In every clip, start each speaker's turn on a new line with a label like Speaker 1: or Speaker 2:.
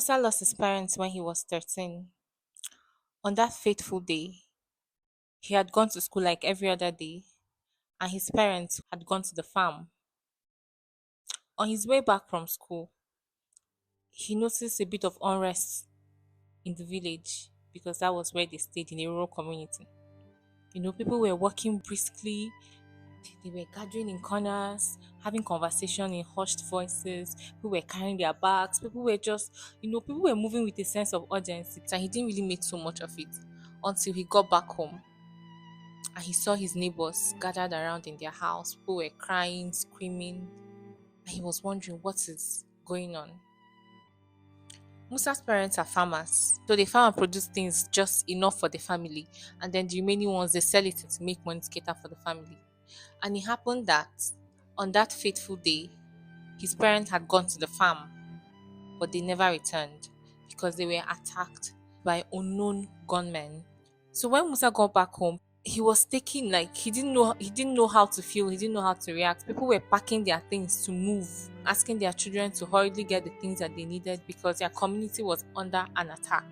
Speaker 1: Musa lost his parents when he was 13. On that fateful day, he had gone to school like every other day, and his parents had gone to the farm. On his way back from school, he noticed a bit of unrest in the village because that was where they stayed in a rural community. People were walking briskly, they were gathering in corners, having conversation in hushed voices. People were carrying their bags. People were moving with a sense of urgency. And he didn't really make so much of it until he got back home and he saw his neighbors gathered around in their house. People were crying, screaming, and he was wondering what is going on. Musa's parents are farmers, so they farm and produce things just enough for the family, and then the remaining ones they sell it to make money to cater for the family. And it happened that on that fateful day, his parents had gone to the farm, but they never returned because they were attacked by unknown gunmen. So when Musa got back home, he was taking like he didn't know how to feel, he didn't know how to react. People were packing their things to move, asking their children to hurriedly get the things that they needed because their community was under an attack.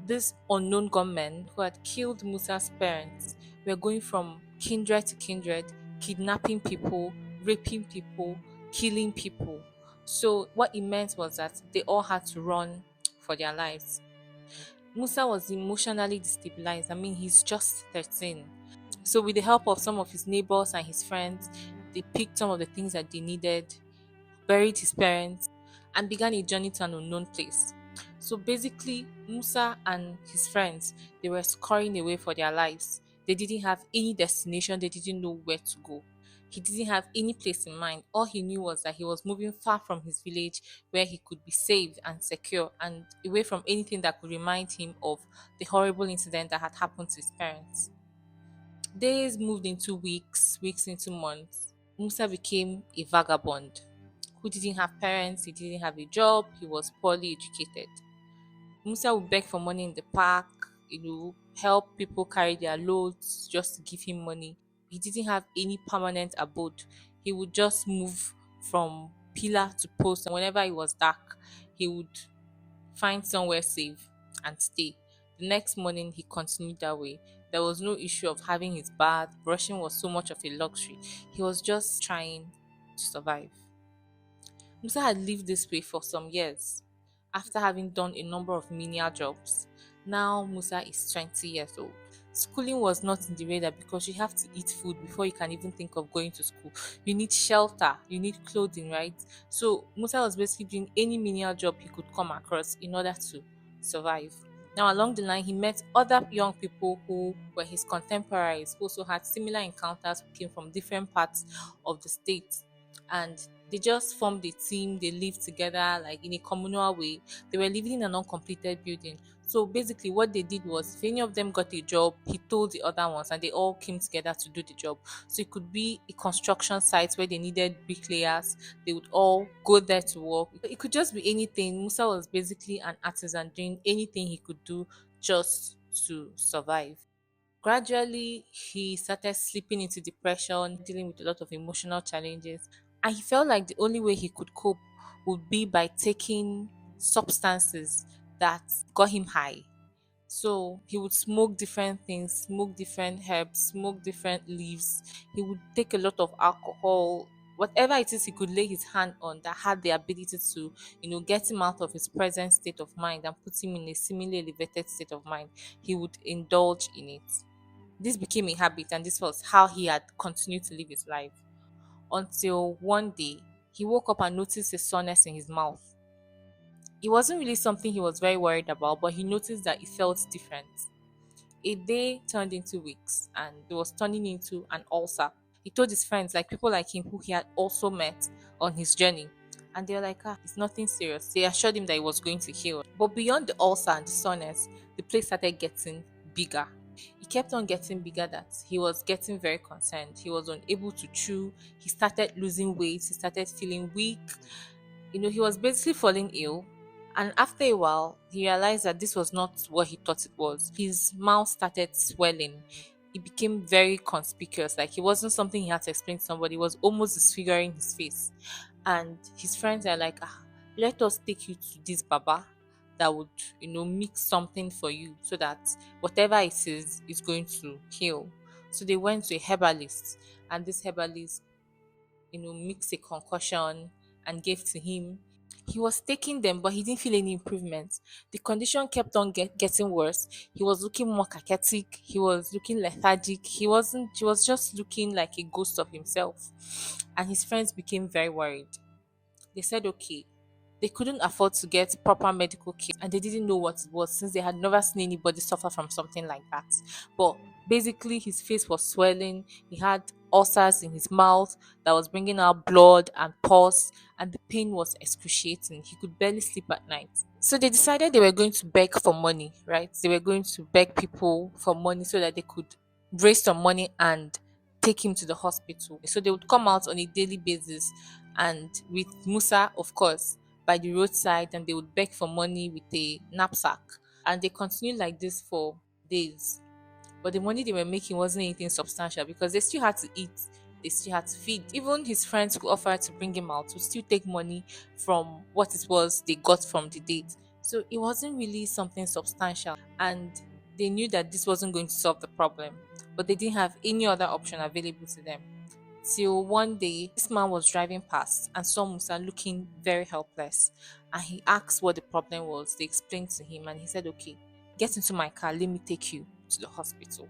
Speaker 1: These unknown gunmen who had killed Musa's parents were going from kindred to kindred, kidnapping people, raping people, killing people. So what it meant was that they all had to run for their lives. Musa was emotionally destabilized. I mean, he's just 13. So, with the help of some of his neighbors and his friends, they picked some of the things that they needed, buried his parents, and began a journey to an unknown place. So, basically, Musa and his friends they were scurrying away for their lives. They didn't have any destination, they didn't know where to go. He didn't have any place in mind. All he knew was that he was moving far from his village where he could be saved and secure and away from anything that could remind him of the horrible incident that had happened to his parents. Days moved into weeks, weeks into months. Musa became a vagabond who didn't have parents, he didn't have a job, he was poorly educated. Musa would beg for money in the park, help people carry their loads just to give him money. He didn't have any permanent abode. He would just move from pillar to post, and whenever it was dark, he would find somewhere safe and stay. The next morning, he continued that way. There was no issue of having his bath, brushing was so much of a luxury. He was just trying to survive. Musa had lived this way for some years after having done a number of menial jobs. Now Musa is 20 years old. Schooling was not in the radar because you have to eat food before you can even think of going to school. You need shelter, you need clothing, right? So Musa was basically doing any menial job he could come across in order to survive. Now, along the line, he met other young people who were his contemporaries, who also had similar encounters, who came from different parts of the state. And they just formed a team, they lived together like in a communal way. They were living in an uncompleted building. So basically, what they did was if any of them got a job, he told the other ones, and they all came together to do the job. So it could be a construction site where they needed bricklayers, they would all go there to work. It could just be anything. Musa was basically an artisan doing anything he could do just to survive. Gradually, he started slipping into depression, dealing with a lot of emotional challenges, and he felt like the only way he could cope would be by taking substances that got him high. So he would smoke different things, smoke different herbs, smoke different leaves. He would take a lot of alcohol, whatever it is he could lay his hand on that had the ability to, get him out of his present state of mind and put him in a similarly elevated state of mind. He would indulge in it. This became a habit, and this was how he had continued to live his life until one day he woke up and noticed a soreness in his mouth. It wasn't really something he was very worried about, but he noticed that it felt different. A day turned into weeks, and it was turning into an ulcer. He told his friends, like people like him who he had also met on his journey, and they were like, it's nothing serious. They assured him that it was going to heal. But beyond the ulcer and the soreness, the place started getting bigger. He kept on getting bigger that he was getting very concerned. He was unable to chew. He started losing weight. He started feeling weak. He was basically falling ill. And after a while, he realized that this was not what he thought it was. His mouth started swelling. It became very conspicuous. Like it wasn't something he had to explain to somebody. It was almost disfiguring his face. And his friends are like, let us take you to this Baba. that would, mix something for you so that whatever it is going to heal. So they went to a herbalist, and this herbalist, mixed a concussion and gave to him. He was taking them, but he didn't feel any improvement. The condition kept on getting worse. He was looking more cachetic. He was looking lethargic. He was just looking like a ghost of himself. And his friends became very worried. They said, okay, they couldn't afford to get proper medical care and they didn't know what it was since they had never seen anybody suffer from something like that. But basically, his face was swelling, he had ulcers in his mouth that was bringing out blood and pus, and the pain was excruciating. He could barely sleep at night. So they decided they were going to beg for money, right? They were going to beg people for money so that they could raise some money and take him to the hospital. So they would come out on a daily basis and with Musa, of course, by the roadside, and they would beg for money with a knapsack. And they continued like this for days. But the money they were making wasn't anything substantial because they still had to eat, they still had to feed. Even his friends who offered to bring him out would still take money from what it was they got from the date. So it wasn't really something substantial. And they knew that this wasn't going to solve the problem, but they didn't have any other option available to them. Till one day, this man was driving past and saw Musa looking very helpless. And he asked what the problem was. They explained to him, and he said, okay, get into my car, let me take you to the hospital.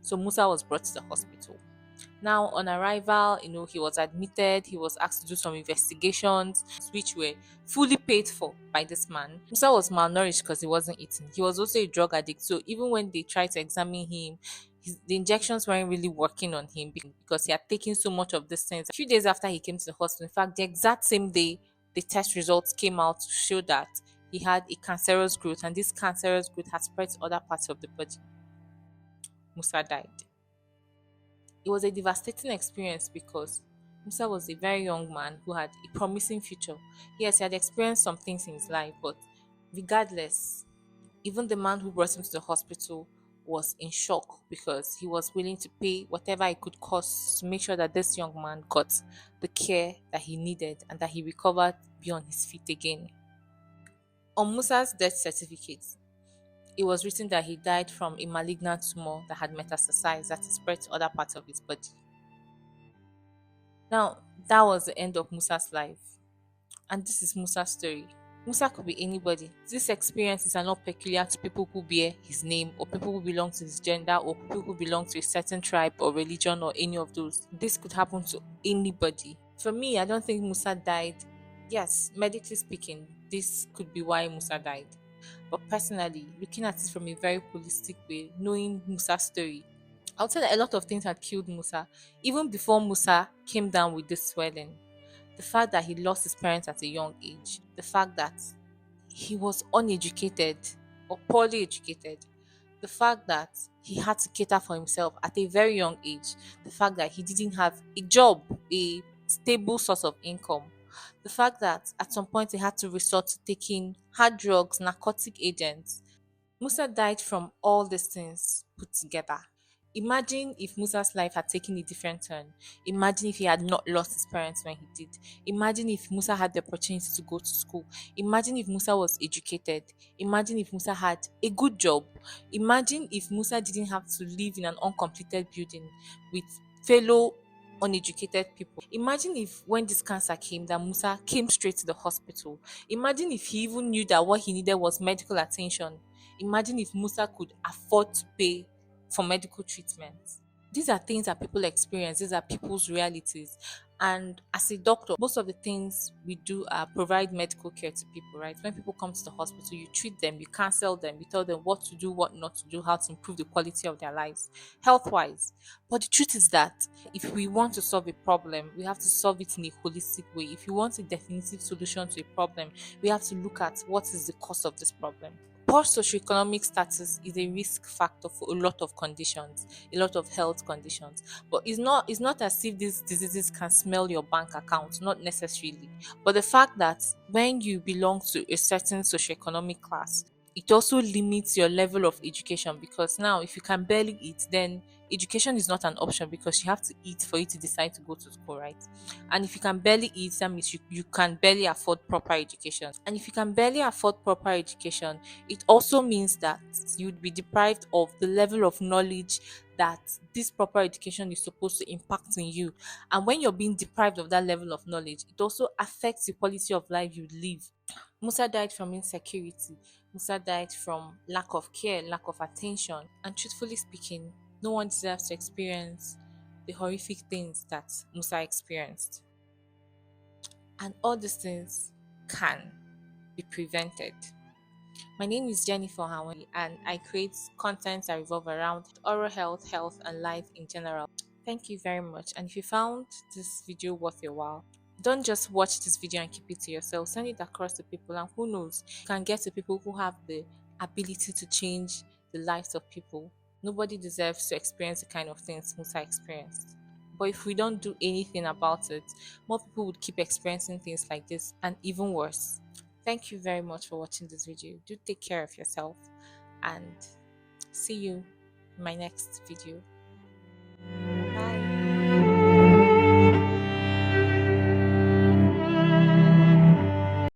Speaker 1: So Musa was brought to the hospital. Now, on arrival, he was admitted, he was asked to do some investigations, which were fully paid for by this man. Musa was malnourished because he wasn't eating. He was also a drug addict. So even when they tried to examine him, the injections weren't really working on him because he had taken so much of these things. A few days after he came to the hospital, in fact, the exact same day, the test results came out to show that he had a cancerous growth, and this cancerous growth had spread to other parts of the body. Musa died. It was a devastating experience because Musa was a very young man who had a promising future. Yes, he had experienced some things in his life, but regardless, even the man who brought him to the hospital was in shock because he was willing to pay whatever it could cost to make sure that this young man got the care that he needed and that he recovered, be on his feet again. On Musa's death certificate, it was written that he died from a malignant tumor that had metastasized that spread to other parts of his body. Now, that was the end of Musa's life. And this is Musa's story. Musa could be anybody. These experiences are not peculiar to people who bear his name or people who belong to his gender or people who belong to a certain tribe or religion or any of those. This could happen to anybody. For me, I don't think Musa died. Yes, medically speaking, this could be why Musa died. But personally, looking at it from a very holistic way, knowing Musa's story, I would say that a lot of things had killed Musa. Even before Musa came down with this swelling, the fact that he lost his parents at a young age, the fact that he was uneducated or poorly educated, the fact that he had to cater for himself at a very young age, the fact that he didn't have a job, a stable source of income, the fact that at some point he had to resort to taking hard drugs, narcotic agents. Musa died from all these things put together. Imagine if Musa's life had taken a different turn. Imagine if he had not lost his parents when he did. Imagine if Musa had the opportunity to go to school. Imagine if Musa was educated. Imagine if Musa had a good job. Imagine if Musa didn't have to live in an uncompleted building with fellow uneducated people. Imagine if when this cancer came that Musa came straight to the hospital. Imagine if he even knew that what he needed was medical attention. Imagine if Musa could afford to pay for medical treatment. These are things that people experience, these are people's realities. And as a doctor, most of the things we do are provide medical care to people, right? When people come to the hospital, you treat them, you counsel them, you tell them what to do, what not to do, how to improve the quality of their lives, health wise. But the truth is that if we want to solve a problem, we have to solve it in a holistic way. If you want a definitive solution to a problem, we have to look at what is the cause of this problem. Poor socioeconomic status is a risk factor for a lot of conditions, a lot of health conditions. But it's not as if these diseases can smell your bank account, not necessarily. But the fact that when you belong to a certain socioeconomic class, it also limits your level of education because now if you can barely eat, then education is not an option because you have to eat for you to decide to go to school, right? And if you can barely eat, that means you can barely afford proper education. And if you can barely afford proper education, it also means that you'd be deprived of the level of knowledge that this proper education is supposed to impact in you. And when you're being deprived of that level of knowledge, it also affects the quality of life you live. Musa died from insecurity. Musa died from lack of care, lack of attention. And truthfully speaking, no one deserves to experience the horrific things that Musa experienced. And all these things can be prevented. My name is Jennifer Hawani, and I create content that revolve around oral health, health, and life in general. Thank you very much. And if you found this video worth your while, don't just watch this video and keep it to yourself. Send it across to people, and who knows, you can get to people who have the ability to change the lives of people. Nobody deserves to experience the kind of things Musa experienced. But if we don't do anything about it, more people would keep experiencing things like this and even worse. Thank you very much for watching this video. Do take care of yourself and see you in my next video.